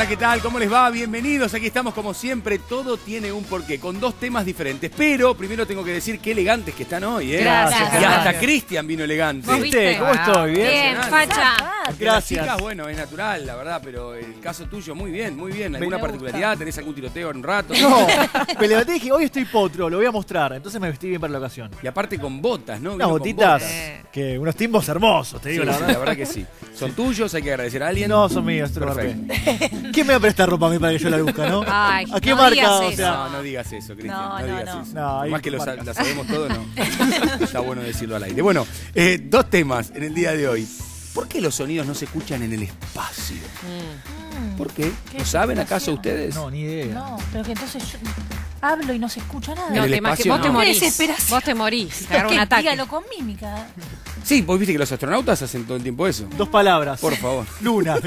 ¿qué tal? ¿Cómo les va? Bienvenidos. Aquí estamos como siempre. Todo tiene un porqué, con dos temas diferentes. Pero primero tengo que decir qué elegantes que están hoy, ¿eh? Gracias. Y hasta Cristian vino elegante. ¿Viste? ¿Cómo estoy? ¿Bien? Bien, facha. Gracias. Chicas, bueno, es natural, la verdad, pero el caso tuyo, muy bien, muy bien. ¿Alguna particularidad? ¿Tenés algún tiroteo en un rato? No, me levanté y dije, hoy estoy potro, lo voy a mostrar. Entonces me vestí bien para la ocasión. Y aparte con botas, ¿no? Unas Vino con botitas, botas. que unos timbos hermosos, te digo Sí, la sí, verdad. la verdad que sí. ¿Son tuyos? ¿Hay que agradecer a alguien? No, son míos, te lo Perfecto. marqué. ¿Quién me va a prestar ropa a mí para que yo la luzca, no? Ay, ¿A qué no marca? digas O eso. sea, No, no digas eso, Cristian. No, digas eso. No, ahí Más que marca. la sabemos todo, no. Está bueno decirlo al aire. Bueno, dos temas en el día de hoy. ¿Por qué los sonidos no se escuchan en el espacio? ¿Por qué? ¿Lo saben acaso ustedes? No, ni idea. No, pero que entonces yo hablo y no se escucha nada. En No, el te más que espacio, vos te no. morís. Qué desesperación. Vos te morís. Te agarra un ¿Qué? ataque. Dígalo con mímica. Sí, vos viste que los astronautas hacen todo el tiempo eso. Dos palabras. Por favor. Luna.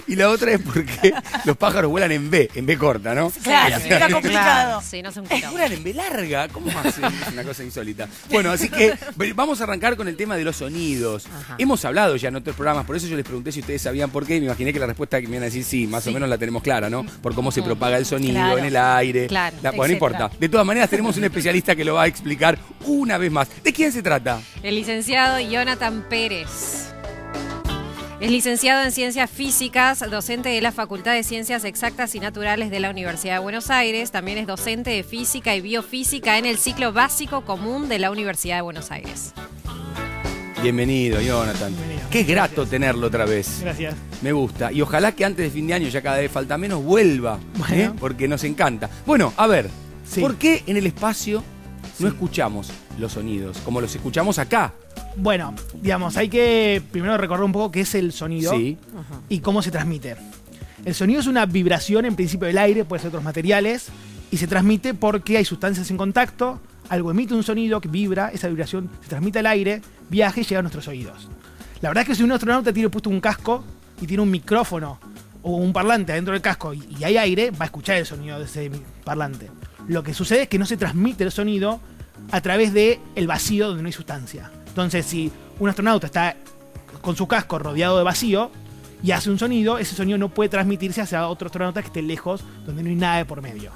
Y la otra es porque los pájaros vuelan en B corta, ¿no? Claro, Sí, está complicado. Sí, no sé un quilombo. Vuelan en B larga, ¿cómo hacen? Es una cosa insólita. Bueno, así que vamos a arrancar con el tema de los sonidos. Ajá. Hemos hablado ya en otros programas, por eso yo les pregunté si ustedes sabían por qué, y me imaginé que la respuesta que me iban a decir sí, más o menos la tenemos clara, ¿no? Por cómo se propaga el sonido Claro. en el aire. Claro, Bueno, no etcétera. importa. De todas maneras, tenemos un especialista que lo va a explicar una vez más. ¿De quién se trata? El licenciado Jonathan Pérez. Es licenciado en Ciencias Físicas, docente de la Facultad de Ciencias Exactas y Naturales de la Universidad de Buenos Aires. También es docente de Física y Biofísica en el ciclo básico común de la Universidad de Buenos Aires. Bienvenido, Jonathan. Bienvenido. Qué grato tenerlo otra vez. Gracias. Me gusta. Y ojalá que antes de fin de año, ya cada vez falta menos, vuelva. Bueno. Porque nos encanta. Bueno, a ver, Sí. ¿por qué en el espacio no escuchamos los sonidos como los escuchamos acá? Bueno, digamos, hay que primero recordar un poco qué es el sonido Sí. y cómo se transmite. El sonido es una vibración en principio del aire, puede ser otros materiales, y se transmite porque hay sustancias en contacto, algo emite un sonido que vibra, esa vibración se transmite al aire, viaja y llega a nuestros oídos. La verdad es que si un astronauta tiene puesto un casco y tiene un micrófono o un parlante adentro del casco y hay aire, va a escuchar el sonido de ese parlante. Lo que sucede es que no se transmite el sonido a través del vacío donde no hay sustancia. Entonces, si un astronauta está con su casco rodeado de vacío y hace un sonido, ese sonido no puede transmitirse hacia otro astronauta que esté lejos, donde no hay nada de por medio.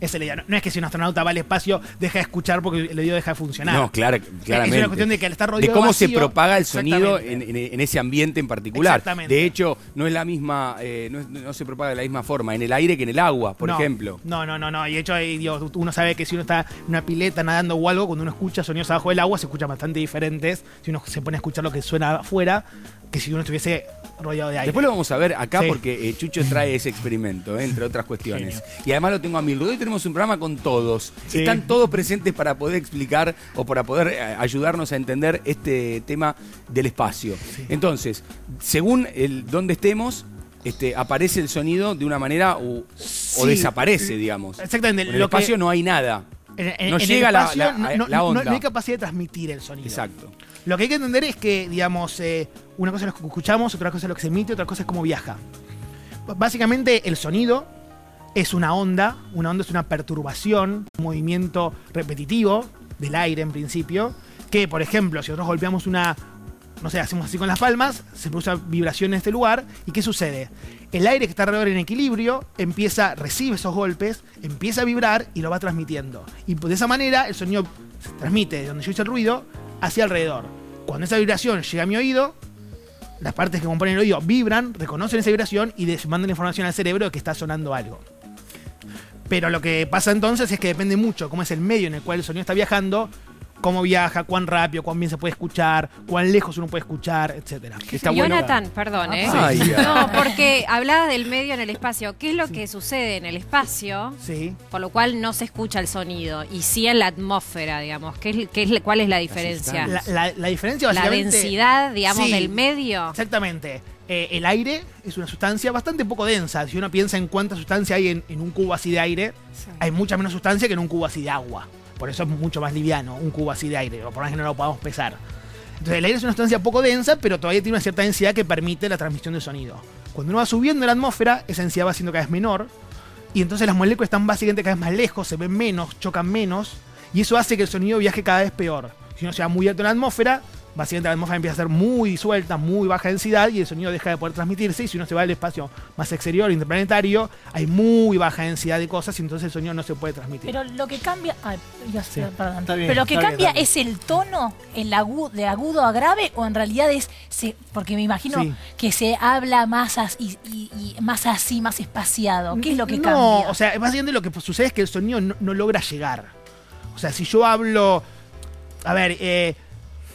Esa es la idea. No es que si un astronauta va al espacio, deja de escuchar porque el oído deja de funcionar. No, claramente. Es una cuestión de que al estar rodeado de cómo vacío, se propaga el sonido exactamente. en ese ambiente en particular. Exactamente. De hecho, no es la misma, no se propaga de la misma forma en el aire que en el agua, por No, ejemplo. No. Y de hecho, digo, uno sabe que si uno está en una pileta nadando o algo, cuando uno escucha sonidos abajo del agua, se escuchan bastante diferentes. Si uno se pone a escuchar lo que suena afuera, que si uno estuviese rodeado de aire. Después lo vamos a ver acá Sí. porque Chucho trae ese experimento, entre otras cuestiones. Y además lo tengo a Mildo. Hoy tenemos un programa con todos. Sí. Están todos presentes para poder explicar o para poder ayudarnos a entender este tema del espacio. Entonces, según dónde estemos, aparece el sonido de una manera o Sí. desaparece, digamos. Exactamente. En el Lo que- espacio no hay nada. No En el llega espacio la onda. No hay capacidad de transmitir el sonido. Exacto. Lo que hay que entender es que, digamos, una cosa es lo que escuchamos, otra cosa es lo que se emite, otra cosa es cómo viaja. Básicamente, el sonido es una onda. Una onda es una perturbación, un movimiento repetitivo del aire en principio. Que, por ejemplo, si nosotros golpeamos no sé, hacemos así con las palmas, se produce vibración en este lugar. ¿Y qué sucede? El aire que está alrededor en equilibrio recibe esos golpes, empieza a vibrar y lo va transmitiendo. Y de esa manera el sonido se transmite de donde yo hice el ruido hacia alrededor. Cuando esa vibración llega a mi oído, las partes que componen el oído vibran, reconocen esa vibración y mandan información al cerebro de que está sonando algo. Pero lo que pasa entonces es que depende mucho cómo es el medio en el cual el sonido está viajando, cómo viaja, cuán rápido, cuán bien se puede escuchar, cuán lejos uno puede escuchar, etcétera. Está bueno. Jonathan, perdón, ¿eh? Ay, ya. No, porque hablabas del medio en el espacio. ¿Qué es lo que sucede en el espacio? Sí. Por lo cual no se escucha el sonido. Y sí en la atmósfera, digamos. ¿Cuál es la diferencia? La diferencia La básicamente... densidad, digamos, Sí. del medio. Exactamente. El aire es una sustancia bastante poco densa. Si uno piensa en cuánta sustancia hay en un cubo así de aire, hay mucha menos sustancia que en un cubo así de agua. Por eso es mucho más liviano un cubo así de aire, o por más que no lo podamos pesar. Entonces el aire es una sustancia poco densa, pero todavía tiene una cierta densidad que permite la transmisión del sonido. Cuando uno va subiendo en la atmósfera, esa densidad va siendo cada vez menor, y entonces las moléculas están básicamente cada vez más lejos, se ven menos, chocan menos, y eso hace que el sonido viaje cada vez peor. Si uno se va muy alto en la atmósfera, básicamente la atmósfera empieza a ser muy disuelta, muy baja densidad y el sonido deja de poder transmitirse. Y si uno se va al espacio más exterior, interplanetario, hay muy baja densidad de cosas y entonces el sonido no se puede transmitir. Pero lo que cambia. Ay, ya sé, Sí. perdón. Está bien, Pero lo que está cambia bien. es el tono, de agudo a grave, o en realidad es. Porque me imagino Sí. que se habla más y más así, más espaciado. ¿Qué es lo que no, cambia? o sea, básicamente lo que sucede es que el sonido no logra llegar. O sea, si yo hablo. A ver,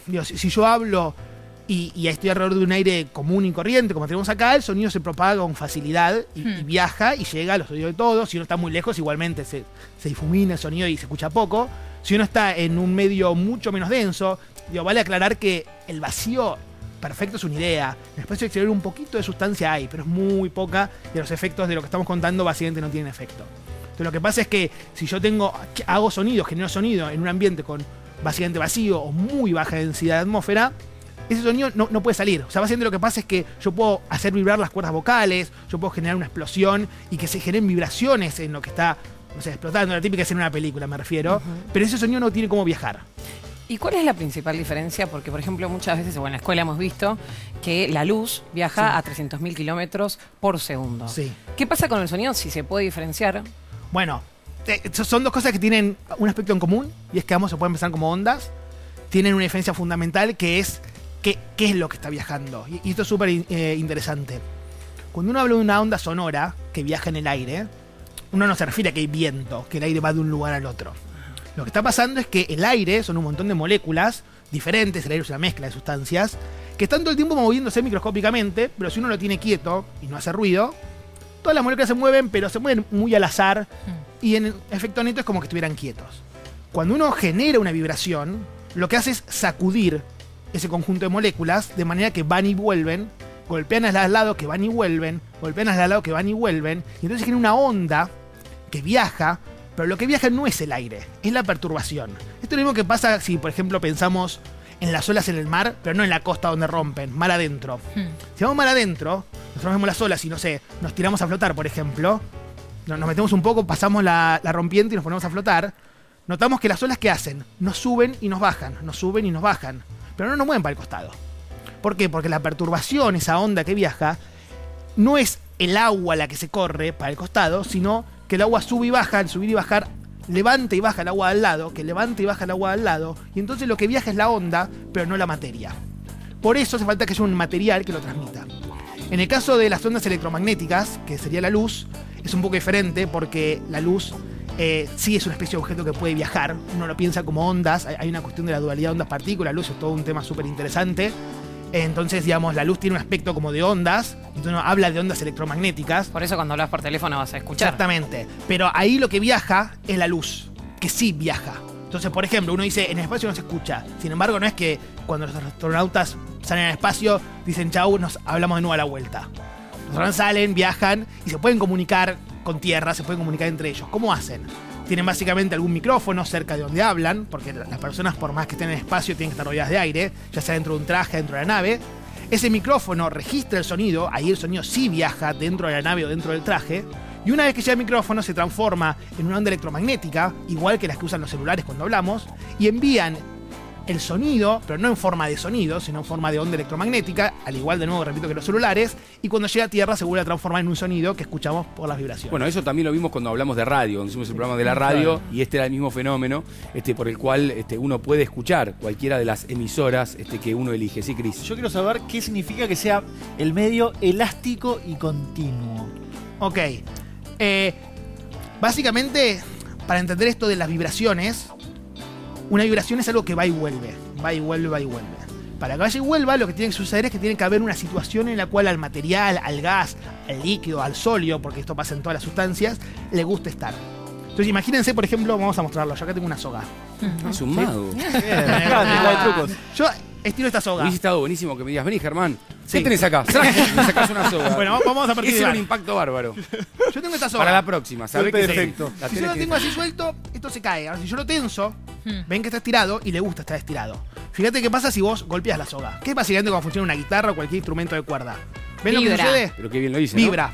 digo, si yo hablo y estoy alrededor de un aire común y corriente, como tenemos acá, el sonido se propaga con facilidad y viaja y llega a los oídos de todos. Si uno está muy lejos, igualmente se difumina el sonido y se escucha poco. Si uno está en un medio mucho menos denso, digo, vale aclarar que el vacío perfecto es una idea. En el espacio exterior un poquito de sustancia hay, pero es muy poca y los efectos de lo que estamos contando básicamente no tienen efecto. Entonces lo que pasa es que si yo hago sonido, genero sonido en un ambiente con básicamente vacío o muy baja densidad de atmósfera, ese sonido no puede salir. O sea, básicamente lo que pasa es que yo puedo hacer vibrar las cuerdas vocales, yo puedo generar una explosión y que se generen vibraciones en lo que está, no sé, explotando. La típica escena en una película, me refiero. Pero ese sonido no tiene cómo viajar. ¿Y cuál es la principal diferencia? Porque, por ejemplo, muchas veces, en la escuela hemos visto que la luz viaja a 300.000 kilómetros por segundo. Sí. ¿Qué pasa con el sonido si se puede diferenciar? Bueno, son dos cosas que tienen un aspecto en común, y es que ambos se pueden pensar como ondas. Tienen una diferencia fundamental que es qué es lo que está viajando. Y esto es súper interesante. Cuando uno habla de una onda sonora que viaja en el aire, uno no se refiere a que hay viento, que el aire va de un lugar al otro. Lo que está pasando es que el aire son un montón de moléculas diferentes, el aire es una mezcla de sustancias, que están todo el tiempo moviéndose microscópicamente, pero si uno lo tiene quieto y no hace ruido, todas las moléculas se mueven, pero se mueven muy al azar, y en efecto neto es como que estuvieran quietos. Cuando uno genera una vibración, lo que hace es sacudir ese conjunto de moléculas de manera que van y vuelven, golpean al lado que van y vuelven, golpean al lado que van y vuelven, y entonces genera una onda que viaja, pero lo que viaja no es el aire, es la perturbación. Esto es lo mismo que pasa si, por ejemplo, pensamos en las olas en el mar, pero no en la costa donde rompen, mar adentro. Si vamos mar adentro, nosotros vemos las olas y, no sé, nos tiramos a flotar, por ejemplo, nos metemos un poco, pasamos la rompiente y nos ponemos a flotar, notamos que las olas, ¿qué hacen? Nos suben y nos bajan, nos suben y nos bajan, pero no nos mueven para el costado. ¿Por qué? Porque la perturbación, esa onda que viaja, no es el agua la que se corre para el costado, sino que el agua sube y baja, al subir y bajar, levanta y baja el agua al lado, que levanta y baja el agua al lado, y entonces lo que viaja es la onda, pero no la materia. Por eso hace falta que haya un material que lo transmita. En el caso de las ondas electromagnéticas, que sería la luz, es un poco diferente porque la luz sí es una especie de objeto que puede viajar. Uno lo piensa como ondas, hay una cuestión de la dualidad ondas-partículas, luz es todo un tema súper interesante. Entonces, digamos, la luz tiene un aspecto como de ondas, entonces uno habla de ondas electromagnéticas. Por eso cuando hablas por teléfono vas a escuchar. Exactamente. Pero ahí lo que viaja es la luz, que sí viaja. Entonces, por ejemplo, uno dice, en el espacio no se escucha. Sin embargo, no es que cuando los astronautas salen al espacio, dicen chau, nos hablamos de nuevo a la vuelta. Los astronautas salen, viajan y se pueden comunicar con tierra, se pueden comunicar entre ellos. ¿Cómo hacen? Tienen básicamente algún micrófono cerca de donde hablan, porque las personas, por más que estén en el espacio, tienen que estar rodeadas de aire, ya sea dentro de un traje, dentro de la nave. Ese micrófono registra el sonido, ahí el sonido sí viaja dentro de la nave o dentro del traje, y una vez que llega el micrófono se transforma en una onda electromagnética, igual que las que usan los celulares cuando hablamos, y envían el sonido, pero no en forma de sonido, sino en forma de onda electromagnética, al igual, de nuevo, repito, que los celulares, y cuando llega a tierra se vuelve a transformar en un sonido que escuchamos por las vibraciones. Bueno, eso también lo vimos cuando hablamos de radio, cuando hicimos el programa de la radio, y este era el mismo fenómeno por el cual uno puede escuchar cualquiera de las emisoras que uno elige. Sí, Cris. Yo quiero saber qué significa que sea el medio elástico y continuo. Ok. Básicamente, para entender esto de las vibraciones, una vibración es algo que va y vuelve. Va y vuelve, va y vuelve. Para que vaya y vuelva, lo que tiene que suceder es que tiene que haber una situación en la cual al material, al gas, al líquido, al sólido, porque esto pasa en todas las sustancias, le gusta estar. Entonces imagínense, por ejemplo, vamos a mostrarlo. Yo acá tengo una soga. Es un mago. Bien, de trucos. Yo estiro esta soga. Hubiese estado buenísimo que me digas, vení, Germán. Sí. ¿Qué tenés acá? Me sacás una soga. Bueno, vamos a partir Ese de era un ahí. impacto bárbaro. Yo tengo esta soga. Para la próxima, ¿sabés que Perfecto. La Si yo tenés lo que- tengo así suelto, esto se cae. Ahora, si yo lo tenso, ven que está estirado y le gusta estar estirado. Fíjate qué pasa si vos golpeas la soga. Que es básicamente como funciona una guitarra o cualquier instrumento de cuerda. ¿Ven lo que Vibra. sucede? Pero qué bien lo hice, ¿no? Vibra.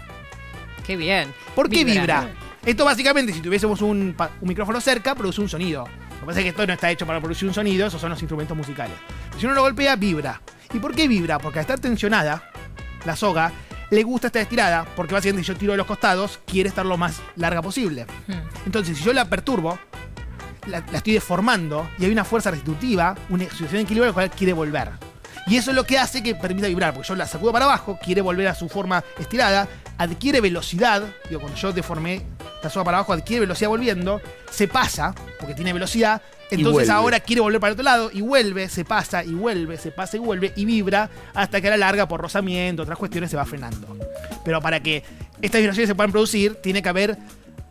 Qué bien. ¿Por qué vibra? Esto básicamente, si tuviésemos un micrófono cerca, produce un sonido. que pasa es que esto no está hecho para producir un sonido, esos son los instrumentos musicales. Pero si uno lo golpea, vibra. ¿Y por qué vibra? Porque al estar tensionada, la soga, le gusta estar estirada, porque básicamente si yo tiro de los costados, quiere estar lo más larga posible. Entonces, si yo la perturbo, la estoy deformando, y hay una fuerza restitutiva, una situación de equilibrio a la cual quiere volver. Y eso es lo que hace que permita vibrar, porque yo la sacudo para abajo, quiere volver a su forma estirada, adquiere velocidad, digo, cuando yo deformé la soga para abajo, adquiere velocidad volviendo, se pasa, porque tiene velocidad, entonces ahora quiere volver para el otro lado, y vuelve, se pasa, y vuelve, se pasa y vuelve, y vibra, hasta que a la larga, por rozamiento, otras cuestiones, se va frenando. Pero para que estas vibraciones se puedan producir, tiene que haber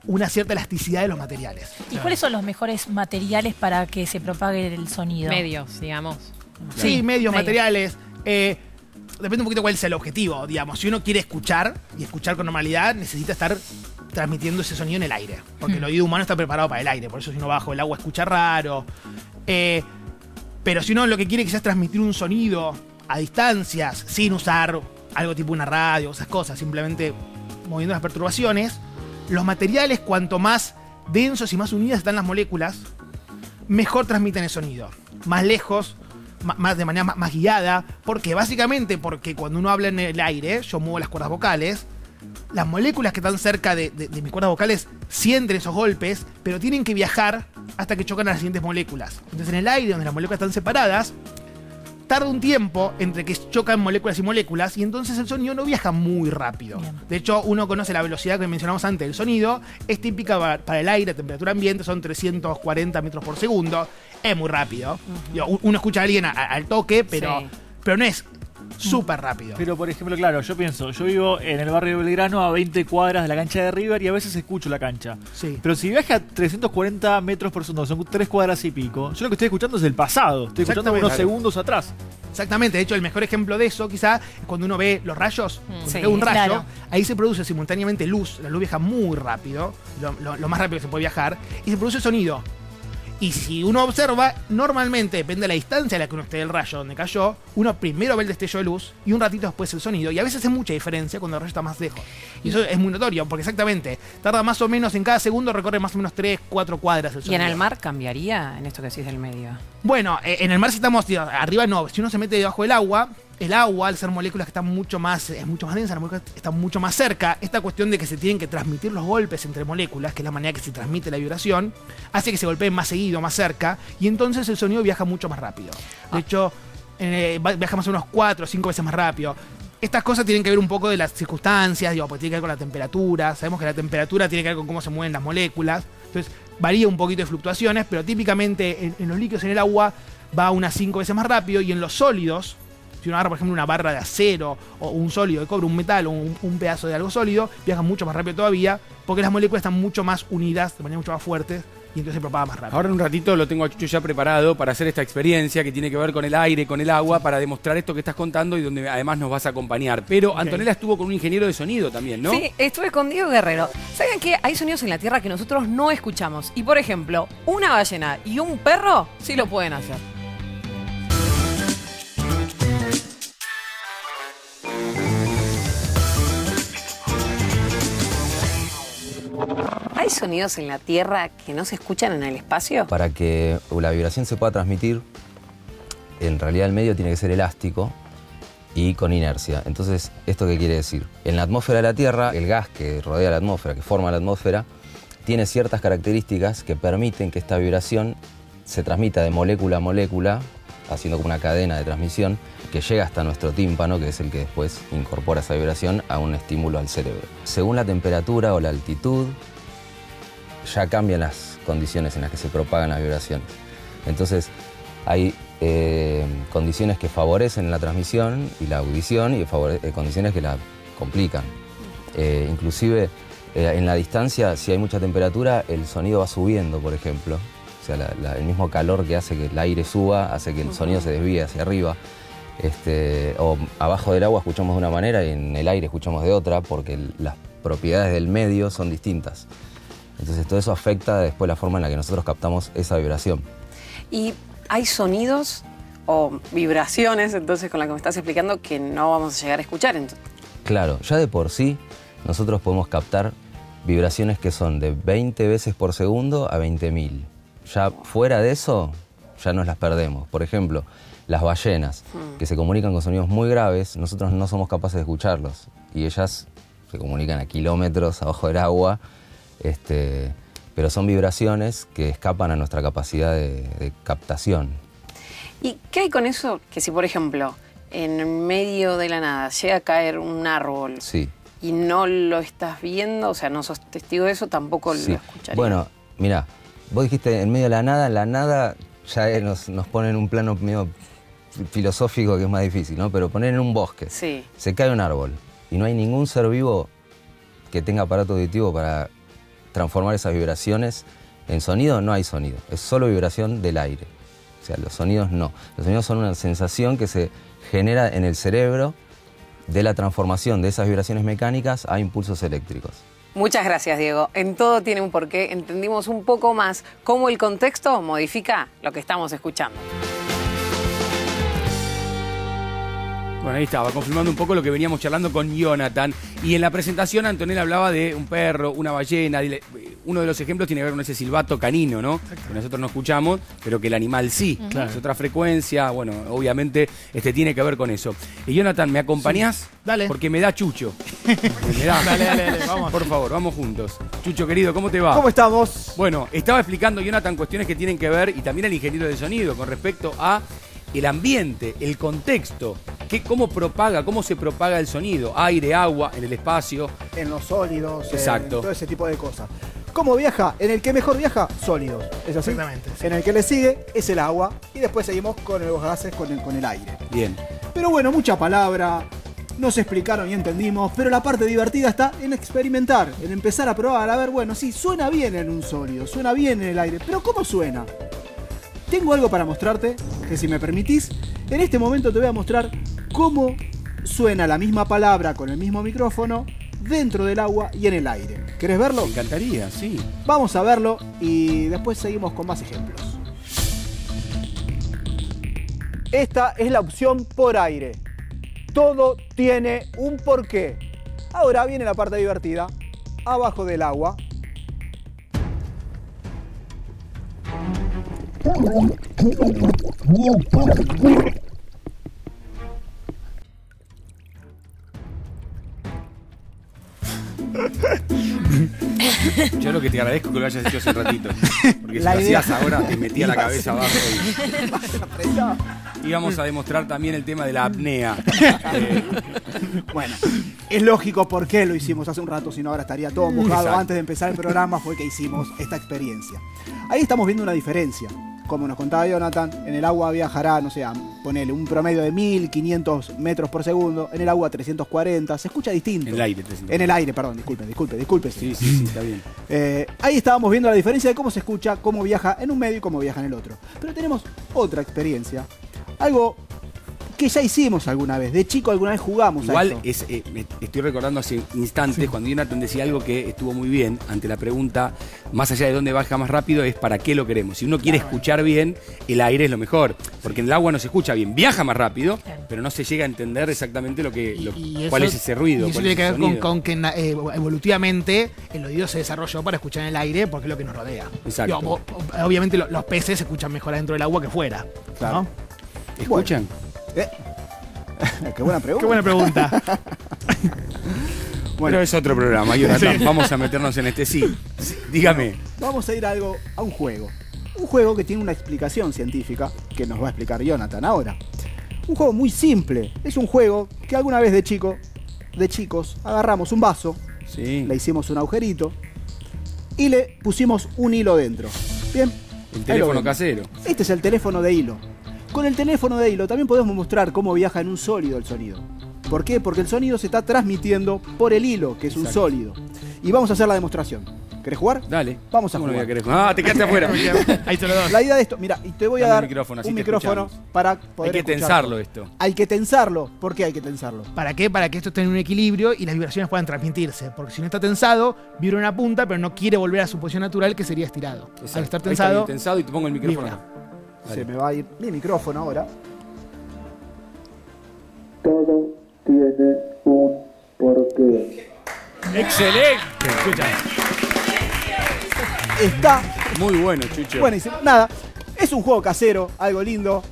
una cierta elasticidad de los materiales. ¿Y cuáles son los mejores materiales para que se propague el sonido? Medios, digamos. Sí, medios, materiales. Depende un poquito cuál sea el objetivo, digamos. Si uno quiere escuchar y escuchar con normalidad, necesita estar transmitiendo ese sonido en el aire. Porque el oído humano está preparado para el aire. Por eso si uno bajo el agua escucha raro. Pero si uno lo que quiere quizás es transmitir un sonido a distancias, sin usar algo tipo una radio, esas cosas, simplemente moviendo las perturbaciones, los materiales, cuanto más densos y más unidas están las moléculas, mejor transmiten el sonido. Más lejos, más de manera más guiada. ¿Por qué? Básicamente porque cuando uno habla en el aire, yo muevo las cuerdas vocales, las moléculas que están cerca de mis cuerdas vocales sienten esos golpes, pero tienen que viajar hasta que chocan a las siguientes moléculas. Entonces en el aire, donde las moléculas están separadas, tarda un tiempo entre que chocan moléculas y moléculas, y entonces el sonido no viaja muy rápido. Bien. De hecho, uno conoce la velocidad que mencionamos antes del sonido, es típica para el aire, temperatura ambiente, son 340 metros por segundo, es muy rápido. Uno escucha a alguien al toque, pero no es súper rápido. Pero, por ejemplo, claro, yo pienso, yo vivo en el barrio de Belgrano a 20 cuadras de la cancha de River y a veces escucho la cancha. Sí. Pero si viaja a 340 metros por segundo, son 3 cuadras y pico, yo lo que estoy escuchando es el pasado. Estoy escuchando unos segundos atrás. Exactamente, de hecho el mejor ejemplo de eso quizá es cuando uno ve los rayos, cuando ve un rayo, claro, ahí se produce simultáneamente luz, la luz viaja muy rápido, lo más rápido que se puede viajar, y se produce sonido. Y si uno observa, normalmente, depende de la distancia a la que uno esté del rayo donde cayó, uno primero ve el destello de luz y un ratito después el sonido. Y a veces hace mucha diferencia cuando el rayo está más lejos. Y eso es muy notorio, porque exactamente, tarda más o menos en cada segundo, recorre más o menos 3, 4 cuadras el sonido. ¿Y en el mar cambiaría en esto que decís del medio? Bueno, en el mar si estamos arriba no. Si uno se mete debajo del agua, el agua, al ser moléculas que están mucho más densa, las moléculas están mucho más cerca, esta cuestión de que se tienen que transmitir los golpes entre moléculas, que es la manera que se transmite la vibración, hace que se golpeen más seguido, más cerca, y entonces el sonido viaja mucho más rápido. De hecho, viaja más o menos 4 o 5 veces más rápido. Estas cosas tienen que ver un poco de las circunstancias, porque tiene que ver con la temperatura. Sabemos que la temperatura tiene que ver con cómo se mueven las moléculas. Entonces, varía un poquito de fluctuaciones, pero típicamente en los líquidos, en el agua, va unas 5 veces más rápido, y en los sólidos, si uno agarra, por ejemplo, una barra de acero o un sólido de cobre, un metal o un pedazo de algo sólido, viaja mucho más rápido todavía, porque las moléculas están mucho más unidas, de manera mucho más fuerte, y entonces se propaga más rápido. Ahora en un ratito lo tengo a Chucho ya preparado para hacer esta experiencia que tiene que ver con el aire, con el agua, para demostrar esto que estás contando y donde además nos vas a acompañar. Pero Antonella estuvo con un ingeniero de sonido también, ¿no? Sí, estuve con Diego Guerrero. ¿Saben qué? Hay sonidos en la Tierra que nosotros no escuchamos. Y por ejemplo, una ballena y un perro sí lo pueden hacer. ¿Hay sonidos en la Tierra que no se escuchan en el espacio? Para que la vibración se pueda transmitir, en realidad el medio tiene que ser elástico y con inercia. Entonces, ¿esto qué quiere decir? En la atmósfera de la Tierra, el gas que rodea la atmósfera, que forma la atmósfera, tiene ciertas características que permiten que esta vibración se transmita de molécula a molécula, haciendo como una cadena de transmisión que llega hasta nuestro tímpano, que es el que después incorpora esa vibración a un estímulo al cerebro. Según la temperatura o la altitud, ya cambian las condiciones en las que se propagan las vibraciones. Entonces, hay condiciones que favorecen la transmisión y la audición y condiciones que la complican. Inclusive, en la distancia, si hay mucha temperatura, el sonido va subiendo, por ejemplo. O sea, el mismo calor que hace que el aire suba, hace que el sonido se desvíe hacia arriba. O abajo del agua escuchamos de una manera y en el aire escuchamos de otra, porque las propiedades del medio son distintas. Entonces todo eso afecta después la forma en la que nosotros captamos esa vibración. ¿Y hay sonidos o vibraciones, entonces, con la que me estás explicando, que no vamos a llegar a escuchar? Claro, ya de por sí nosotros podemos captar vibraciones que son de 20 veces por segundo a 20.000. Ya fuera de eso, ya nos las perdemos. Por ejemplo, las ballenas, que se comunican con sonidos muy graves, nosotros no somos capaces de escucharlos. Y ellas se comunican a kilómetros abajo del agua, pero son vibraciones que escapan a nuestra capacidad de captación. ¿Y qué hay con eso? Que si, por ejemplo, en medio de la nada llega a caer un árbol Sí. y no lo estás viendo, o sea, no sos testigo de eso, tampoco Sí. lo escucharías. Bueno, mirá, vos dijiste en medio de la nada ya nos pone en un plano medio filosófico que es más difícil, ¿no? Pero poner en un bosque, Sí. se cae un árbol y no hay ningún ser vivo que tenga aparato auditivo para transformar esas vibraciones en sonido, no hay sonido, es solo vibración del aire. O sea, los sonidos no. Los sonidos son una sensación que se genera en el cerebro de la transformación de esas vibraciones mecánicas a impulsos eléctricos. Muchas gracias, Diego. En todo tiene un porqué. Entendimos un poco más cómo el contexto modifica lo que estamos escuchando. Bueno, ahí estaba, confirmando un poco lo que veníamos charlando con Jonathan. Y en la presentación Antonella hablaba de un perro, una ballena. Uno de los ejemplos tiene que ver con ese silbato canino, ¿no? Que nosotros no escuchamos, pero que el animal sí. Es otra frecuencia, bueno, obviamente tiene que ver con eso. Y Jonathan, ¿me acompañás? Sí. Dale. Porque me da Chucho. Me da. Dale, vamos. Por favor, vamos juntos. Chucho, querido, ¿cómo te va? ¿Cómo estamos? Bueno, estaba explicando Jonathan cuestiones que tienen que ver, y también el ingeniero de sonido, con respecto a el ambiente, el contexto, cómo se propaga el sonido, aire, agua, en el espacio. En los sólidos, Exacto. en todo ese tipo de cosas. ¿Cómo viaja? En el que mejor viaja, sólidos. ¿Es así? Exactamente, sí. En el que le sigue es el agua y después seguimos con los gases, con el aire. Bien. Pero bueno, mucha palabra, nos explicaron y entendimos, pero la parte divertida está en experimentar, en empezar a probar, a ver, bueno, sí, suena bien en un sólido, suena bien en el aire, pero ¿cómo suena? Tengo algo para mostrarte, que si me permitís, en este momento te voy a mostrar cómo suena la misma palabra con el mismo micrófono dentro del agua y en el aire. ¿Querés verlo? Me encantaría, sí. Vamos a verlo y después seguimos con más ejemplos. Esta es la opción por aire. Todo tiene un porqué. Ahora viene la parte divertida. Abajo del agua. Yo lo que te agradezco es que lo hayas hecho hace un ratito. Porque si La lo idea- hacías ahora, te metía la cabeza abajo. Apretá. Y íbamos a demostrar también el tema de la apnea. Bueno, es lógico por qué lo hicimos hace un rato, si no ahora estaría todo mojado. Exacto. Antes de empezar el programa fue que hicimos esta experiencia. Ahí estamos viendo una diferencia. Como nos contaba Jonathan, en el agua viajará, no sé, ponele un promedio de 1500 metros por segundo, en el agua 340, se escucha distinto. En el aire, 300. En el aire, perdón, disculpe. Sí, está bien. Ahí estábamos viendo la diferencia de cómo se escucha, cómo viaja en un medio y cómo viaja en el otro. Pero tenemos otra experiencia, algo que ya hicimos alguna vez, de chico alguna vez jugamos a Igual esto. me estoy recordando hace instantes cuando Jonathan decía algo que estuvo muy bien ante la pregunta, más allá de dónde baja más rápido, es para qué lo queremos. Si uno quiere escuchar bien, el aire es lo mejor, porque en el agua no se escucha bien, viaja más rápido, pero no se llega a entender exactamente cuál es ese ruido. Y eso cuál tiene es que ese ver sonido. con que evolutivamente el oído se desarrolló para escuchar en el aire porque es lo que nos rodea. Exacto. Digo, obviamente los peces se escuchan mejor adentro del agua que fuera. Claro. ¿no? ¿Escuchan? Qué buena pregunta. Qué buena pregunta. Bueno, es otro programa, Jonathan. Vamos a meternos en este sí. Dígame. Vamos a ir a un juego. Un juego que tiene una explicación científica que nos va a explicar Jonathan ahora. Un juego muy simple. Es un juego que alguna vez de chicos, agarramos un vaso, Sí. le hicimos un agujerito y le pusimos un hilo dentro. Bien. El Ahí lo teléfono vemos. casero. Este es el teléfono de hilo. Con el teléfono de hilo también podemos mostrar cómo viaja en un sólido el sonido. ¿Por qué? Porque el sonido se está transmitiendo por el hilo, que es un Exacto. sólido. Y vamos a hacer la demostración. ¿Querés jugar? Dale. Vamos a ¿Cómo no jugar. voy a querer jugar? Ah, te quedaste afuera. Ahí te lo doy. La idea de esto, mira, y te voy a Dame dar el micrófono, así un te micrófono escuchamos. para Hay poder que escucharte. tensarlo esto. Hay que tensarlo. ¿Por qué hay que tensarlo? ¿Para qué? Para que esto esté en un equilibrio y las vibraciones puedan transmitirse. Porque si no está tensado, vibra una punta, pero no quiere volver a su posición natural, que sería estirado. Exacto. Al estar Ahí está tensado, bien tensado y te pongo el micrófono. vibra. acá. Dale. Se me va a ir mi micrófono ahora. Todo tiene un porqué. ¡Excelente! Escucha. está Muy bueno, Chucho. buenísimo. Nada, es un juego casero, algo lindo,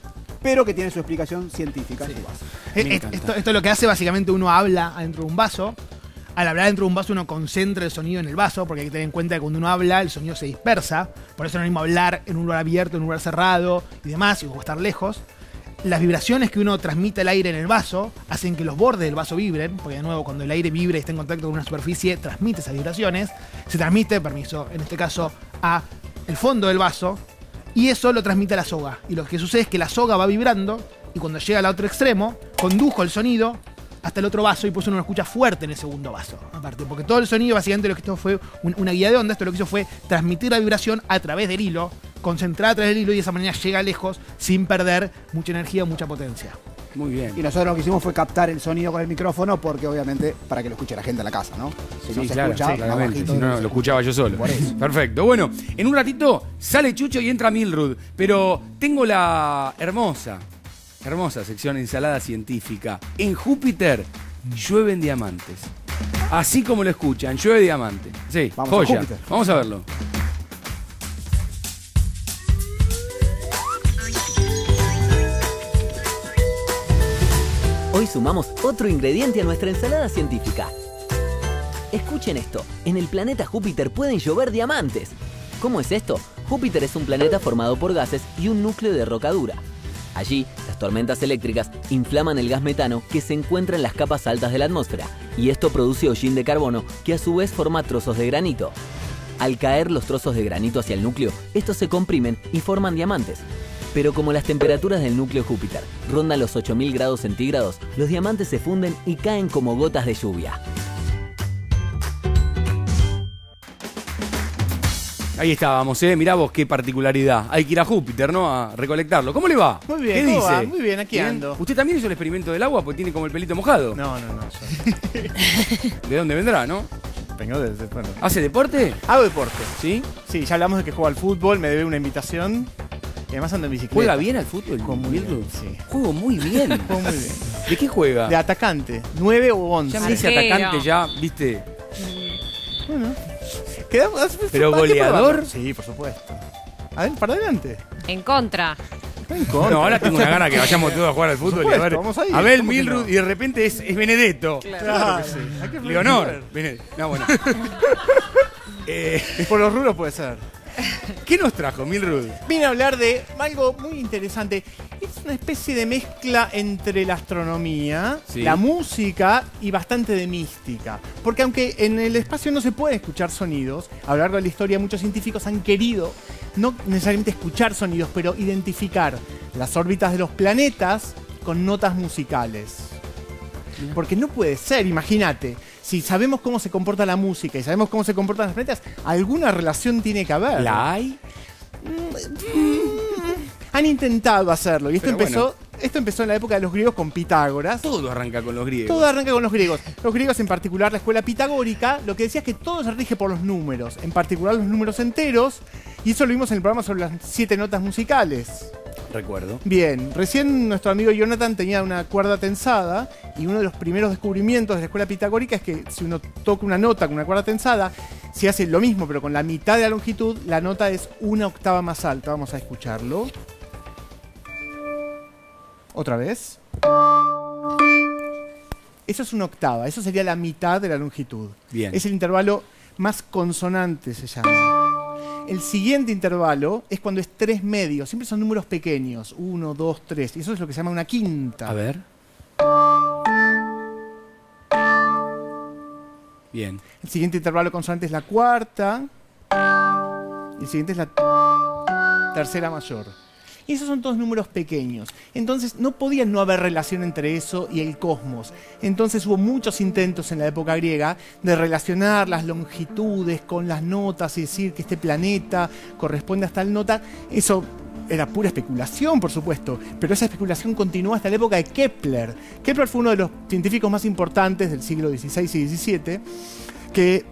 pero que tiene su explicación científica. Sí. Eh, Me Esto, encanta. esto es lo que hace básicamente uno habla adentro de un vaso. Al hablar dentro de un vaso uno concentra el sonido en el vaso, porque hay que tener en cuenta que cuando uno habla el sonido se dispersa. Por eso no es lo mismo hablar en un lugar abierto, en un lugar cerrado y demás, o estar lejos. Las vibraciones que uno transmite al aire en el vaso hacen que los bordes del vaso vibren, porque de nuevo cuando el aire vibra y está en contacto con una superficie, transmite esas vibraciones. Se transmite, permiso, en este caso a el fondo del vaso, y eso lo transmite a la soga. Y lo que sucede es que la soga va vibrando y cuando llega al otro extremo, condujo el sonido hasta el otro vaso y por eso uno lo escucha fuerte en el segundo vaso. Aparte, porque todo el sonido, básicamente lo que esto fue una guía de onda, esto lo que hizo fue transmitir la vibración a través del hilo, concentrada a través del hilo y de esa manera llega lejos sin perder mucha energía o mucha potencia. Muy bien. Y nosotros lo que hicimos fue captar el sonido con el micrófono porque obviamente para que lo escuche la gente en la casa, ¿no? Si no Sí, se claro, escucha, sí, claramente. abajito Si de no, los- lo escuchaba yo solo. Por eso. Perfecto. Bueno, en un ratito sale Chucho y entra Milrud. Pero tengo la hermosa sección ensalada científica. En Júpiter llueven diamantes. Así como lo escuchan, llueve diamante. Sí, Vamos a joya. Júpiter. Vamos a verlo. Hoy sumamos otro ingrediente a nuestra ensalada científica. Escuchen esto, en el planeta Júpiter pueden llover diamantes. ¿Cómo es esto? Júpiter es un planeta formado por gases y un núcleo de roca dura. Allí, las tormentas eléctricas inflaman el gas metano que se encuentra en las capas altas de la atmósfera, y esto produce hollín de carbono que a su vez forma trozos de granito. Al caer los trozos de granito hacia el núcleo, estos se comprimen y forman diamantes. Pero como las temperaturas del núcleo Júpiter rondan los 8000 grados centígrados, los diamantes se funden y caen como gotas de lluvia. Ahí estábamos, mirá vos qué particularidad. Hay que ir a Júpiter, ¿no? A recolectarlo. ¿Cómo le va? Muy bien, ¿Qué ¿cómo dice? va? Muy bien, aquí ando. ¿Usted también hizo el experimento del agua? Porque tiene como el pelito mojado. No. ¿De dónde vendrá, no? Vengo desde. Bueno. ¿Hace deporte? Hago deporte. ¿Sí? Sí, ya hablamos de que juego al fútbol, me debe una invitación. Y además ando en bicicleta. ¿Juega bien al fútbol? Juego muy bien, sí. Juego muy bien. Juego muy bien. ¿De qué juega? De atacante, 9 o 11. Ya me dice Arquero. atacante, ya, ¿viste? Bueno. ¿Pero goleador? Sí, por supuesto. A ver, para adelante. En contra. En contra. No, ahora tengo una gana que vayamos todos a jugar al fútbol y a ver. Vamos a ir. Abel ¿Cómo que Milrud no? y de repente es Benedetto. Claro que sí. Hay que Leonor. No, bueno. Y por los rulos puede ser. ¿Qué nos trajo, Milrud? Vine a hablar de algo muy interesante. Es una especie de mezcla entre la astronomía, Sí. la música y bastante de mística. Porque aunque en el espacio no se puede escuchar sonidos, a lo largo de la historia muchos científicos han querido no necesariamente escuchar sonidos, pero identificar las órbitas de los planetas con notas musicales. Porque no puede ser, imagínate. Si sabemos cómo se comporta la música y sabemos cómo se comportan los planetas, alguna relación tiene que haber. ¿La hay? Han intentado hacerlo y esto Pero empezó, esto empezó en la época de los griegos con Pitágoras. Todo arranca con los griegos. Todo arranca con los griegos. Los griegos, en particular la escuela pitagórica, lo que decía es que todo se rige por los números, en particular los números enteros, y eso lo vimos en el programa sobre las 7 notas musicales. Recuerdo. Bien, recién nuestro amigo Jonathan tenía una cuerda tensada y uno de los primeros descubrimientos de la escuela pitagórica es que si uno toca una nota con una cuerda tensada, si hace lo mismo pero con la mitad de la longitud, la nota es una octava más alta. Vamos a escucharlo. Otra vez. Eso es una octava, eso sería la mitad de la longitud. Bien. Es el intervalo más consonante, se llama. El siguiente intervalo es cuando es 3 medios. Siempre son números pequeños. 1, 2, 3. Y eso es lo que se llama una quinta. A ver. Bien. El siguiente intervalo consonante es la cuarta. Y el siguiente es la tercera mayor. Y esos son todos números pequeños. Entonces no podía no haber relación entre eso y el cosmos. Entonces hubo muchos intentos en la época griega de relacionar las longitudes con las notas y decir que este planeta corresponde a tal nota. Eso era pura especulación, por supuesto, pero esa especulación continuó hasta la época de Kepler. Kepler fue uno de los científicos más importantes del siglo XVI y XVII, que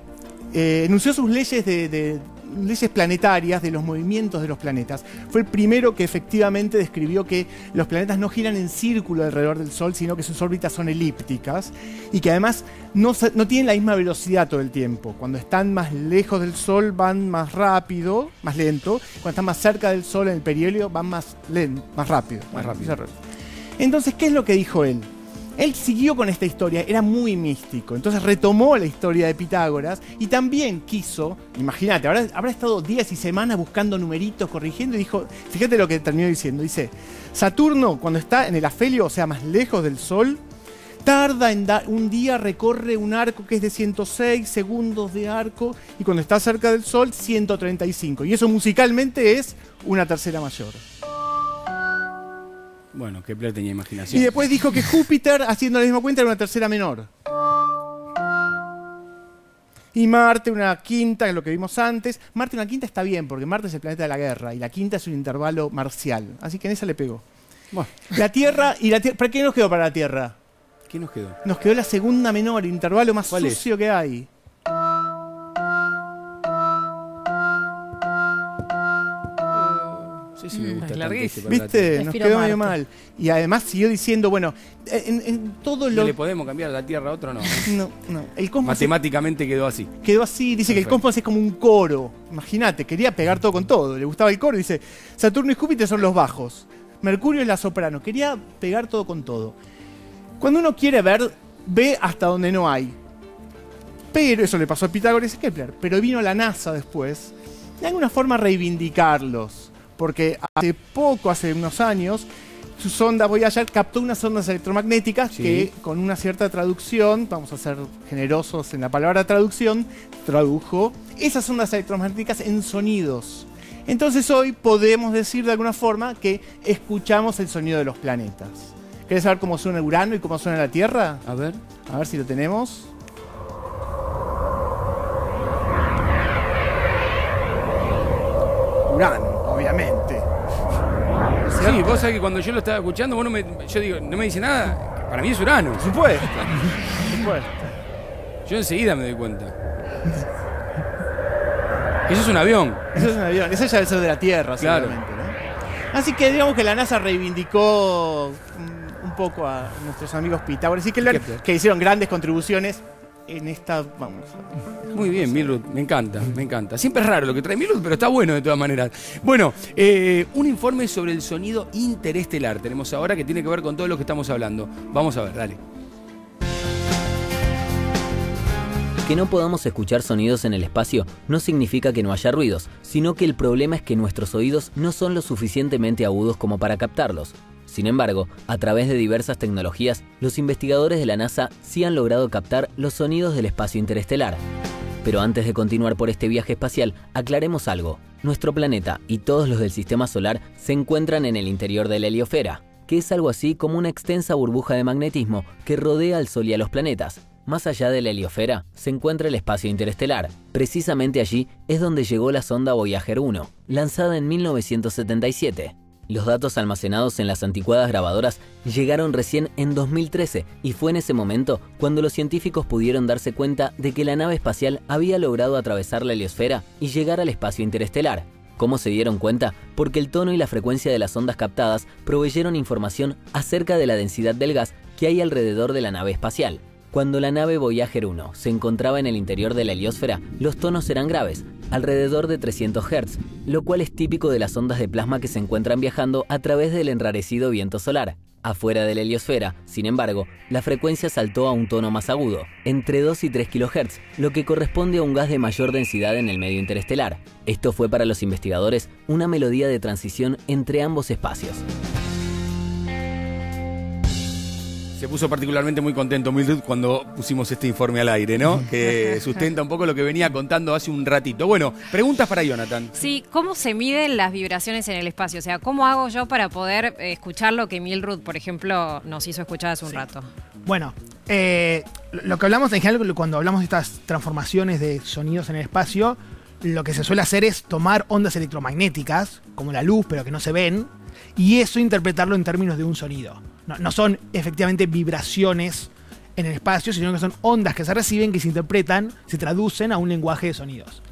enunció sus leyes de leyes planetarias de los movimientos de los planetas. Fue el primero que efectivamente describió que los planetas no giran en círculo alrededor del Sol, sino que sus órbitas son elípticas y que además no tienen la misma velocidad todo el tiempo. Cuando están más lejos del Sol van más rápido, más lento. Cuando están más cerca del Sol en el perihelio van más lento, más rápido. Entonces, ¿qué es lo que dijo él? Él siguió con esta historia, era muy místico. Entonces retomó la historia de Pitágoras y también quiso, imagínate, habrá estado días y semanas buscando numeritos, corrigiendo y dijo, fíjate lo que terminó diciendo, dice, Saturno cuando está en el afelio, o sea, más lejos del Sol, tarda en un día, recorre un arco que es de 106 segundos de arco y cuando está cerca del Sol, 135. Y eso musicalmente es una tercera mayor. Bueno, Kepler tenía imaginación. Y después dijo que Júpiter, haciendo la misma cuenta, era una tercera menor. Y Marte, una quinta, que es lo que vimos antes. Marte, una quinta está bien, porque Marte es el planeta de la guerra, y la quinta es un intervalo marcial. Así que en esa le pegó. Bueno. La Tierra, ¿para qué nos quedó para la Tierra? ¿Qué nos quedó? Nos quedó la segunda menor, el intervalo más sucio que hay. Sí, me gusta. ¿Viste? Nos quedó medio mal. Y además siguió diciendo, bueno, en todo lo... ¿No le podemos cambiar la Tierra a otro? No. No. El cosmos matemáticamente quedó así. Quedó así. Dice que el cosmos es como un coro. Imagínate, quería pegar todo con todo. Le gustaba el coro. Dice, Saturno y Júpiter son los bajos. Mercurio es la soprano. Quería pegar todo con todo. Cuando uno quiere ver, ve hasta donde no hay. Pero eso le pasó a Pitágoras y a Kepler. Pero vino la NASA después. De alguna forma a reivindicarlos. Porque hace unos años, su sonda Voyager captó unas ondas electromagnéticas que con una cierta traducción, vamos a ser generosos en la palabra traducción, tradujo esas ondas electromagnéticas en sonidos. Entonces hoy podemos decir de alguna forma que escuchamos el sonido de los planetas. ¿Querés saber cómo suena Urano y cómo suena la Tierra? A ver si lo tenemos. Urano, obviamente. Sí, vos sabés que cuando yo lo estaba escuchando, yo digo, no me dice nada. Para mí es Urano. Por supuesto. Yo enseguida me doy cuenta. Eso es un avión. Eso ya debe ser de la Tierra, claro. Seguramente, ¿no? Así que digamos que la NASA reivindicó un poco a nuestros amigos Pitágoras y Kepler, que hicieron grandes contribuciones en esta, Muy bien, Milrud, me encanta. Siempre es raro lo que trae Milrud, pero está bueno de todas maneras. Bueno, un informe sobre el sonido interestelar tenemos ahora que tiene que ver con todo lo que estamos hablando. Vamos a ver, dale. Que no podamos escuchar sonidos en el espacio no significa que no haya ruidos, sino que el problema es que nuestros oídos no son lo suficientemente agudos como para captarlos. Sin embargo, a través de diversas tecnologías, los investigadores de la NASA sí han logrado captar los sonidos del espacio interestelar. Pero antes de continuar por este viaje espacial, aclaremos algo. Nuestro planeta y todos los del sistema solar se encuentran en el interior de la heliosfera, que es algo así como una extensa burbuja de magnetismo que rodea al Sol y a los planetas. Más allá de la heliosfera se encuentra el espacio interestelar. Precisamente allí es donde llegó la sonda Voyager 1, lanzada en 1977. Los datos almacenados en las anticuadas grabadoras llegaron recién en 2013 y fue en ese momento cuando los científicos pudieron darse cuenta de que la nave espacial había logrado atravesar la heliosfera y llegar al espacio interestelar. ¿Cómo se dieron cuenta? Porque el tono y la frecuencia de las ondas captadas proveyeron información acerca de la densidad del gas que hay alrededor de la nave espacial. Cuando la nave Voyager 1 se encontraba en el interior de la heliosfera, los tonos eran graves, alrededor de 300 Hz, lo cual es típico de las ondas de plasma que se encuentran viajando a través del enrarecido viento solar. Afuera de la heliosfera, sin embargo, la frecuencia saltó a un tono más agudo, entre 2 y 3 kHz, lo que corresponde a un gas de mayor densidad en el medio interestelar. Esto fue para los investigadores una melodía de transición entre ambos espacios. Se puso particularmente muy contento Milrud cuando pusimos este informe al aire, ¿no? Que sustenta un poco lo que venía contando hace un ratito. Bueno, preguntas para Jonathan. Sí, ¿cómo se miden las vibraciones en el espacio? O sea, ¿cómo hago yo para poder escuchar lo que Milrud, por ejemplo, nos hizo escuchar hace un rato? Bueno, lo que hablamos en general cuando hablamos de estas transformaciones de sonidos en el espacio, lo que se suele hacer es tomar ondas electromagnéticas, como la luz, pero que no se ven, y eso interpretarlo en términos de un sonido. No son efectivamente vibraciones en el espacio, sino que son ondas que se reciben, que se interpretan, se traducen a un lenguaje de sonidos.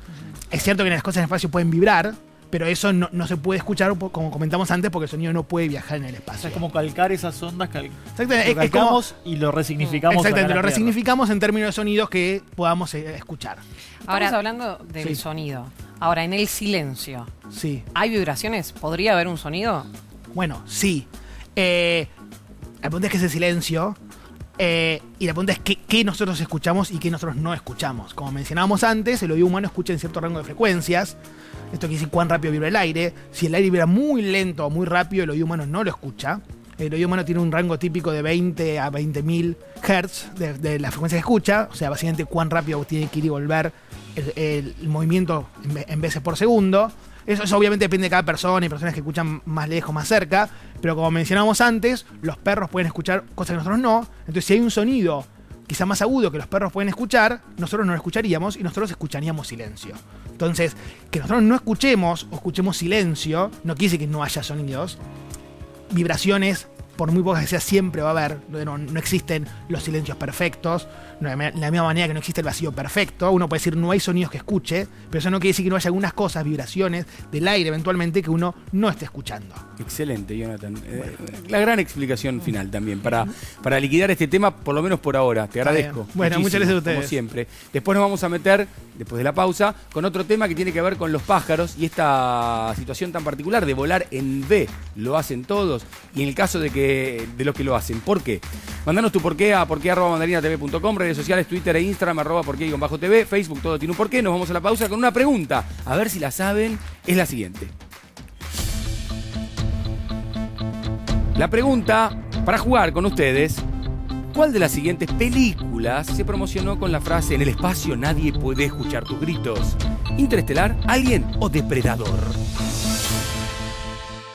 Es cierto que las cosas en el espacio pueden vibrar, pero eso no se puede escuchar, como comentamos antes, porque el sonido no puede viajar en el espacio. O sea, es como calcar esas ondas, Exactamente, lo calcamos y lo resignificamos. Exactamente, lo resignificamos en términos de sonidos que podamos escuchar. Ahora, hablando del sonido. Ahora, en el silencio. Sí. ¿Hay vibraciones? ¿Podría haber un sonido? Bueno, sí. La pregunta es qué es el silencio. Y la pregunta es qué nosotros escuchamos y qué nosotros no escuchamos. Como mencionábamos antes, el oído humano escucha en cierto rango de frecuencias. Esto quiere decir cuán rápido vibra el aire. Si el aire vibra muy lento o muy rápido, el oído humano no lo escucha. El oído humano tiene un rango típico de 20 a 20.000 Hz de la frecuencia que escucha. O sea, básicamente cuán rápido tiene que ir y volver el movimiento en veces por segundo. Eso obviamente depende de cada persona. Hay personas que escuchan más lejos, más cerca. Pero como mencionamos antes, los perros pueden escuchar cosas que nosotros no. Entonces, si hay un sonido quizá más agudo que los perros pueden escuchar, nosotros no lo escucharíamos y nosotros escucharíamos silencio. Entonces, que nosotros no escuchemos o escuchemos silencio, no quiere decir que no haya sonidos. Vibraciones, por muy pocas que sea, siempre va a haber. No existen los silencios perfectos. De la misma manera que no existe el vacío perfecto. Uno puede decir no hay sonidos que escuche, pero eso no quiere decir que no haya algunas cosas, vibraciones del aire eventualmente que uno no esté escuchando. Excelente, Jonathan. La gran explicación final también para liquidar este tema, por lo menos por ahora. Te agradezco. Bueno, muchas gracias a ustedes. Como siempre. Después nos vamos a meter, después de la pausa, con otro tema que tiene que ver con los pájaros y esta situación tan particular de volar en V. Lo hacen todos. Y en el caso de los que lo hacen, ¿por qué? Mandanos tu porqué a porqué@mandarinatv.com, redes sociales, Twitter e Instagram, @porqué_tv, Facebook, todo tiene un porqué. Nos vamos a la pausa con una pregunta. A ver si la saben. Es la siguiente. La pregunta, para jugar con ustedes, ¿cuál de las siguientes películas se promocionó con la frase "en el espacio nadie puede escuchar tus gritos"? ¿Interestelar, Alien o Depredador?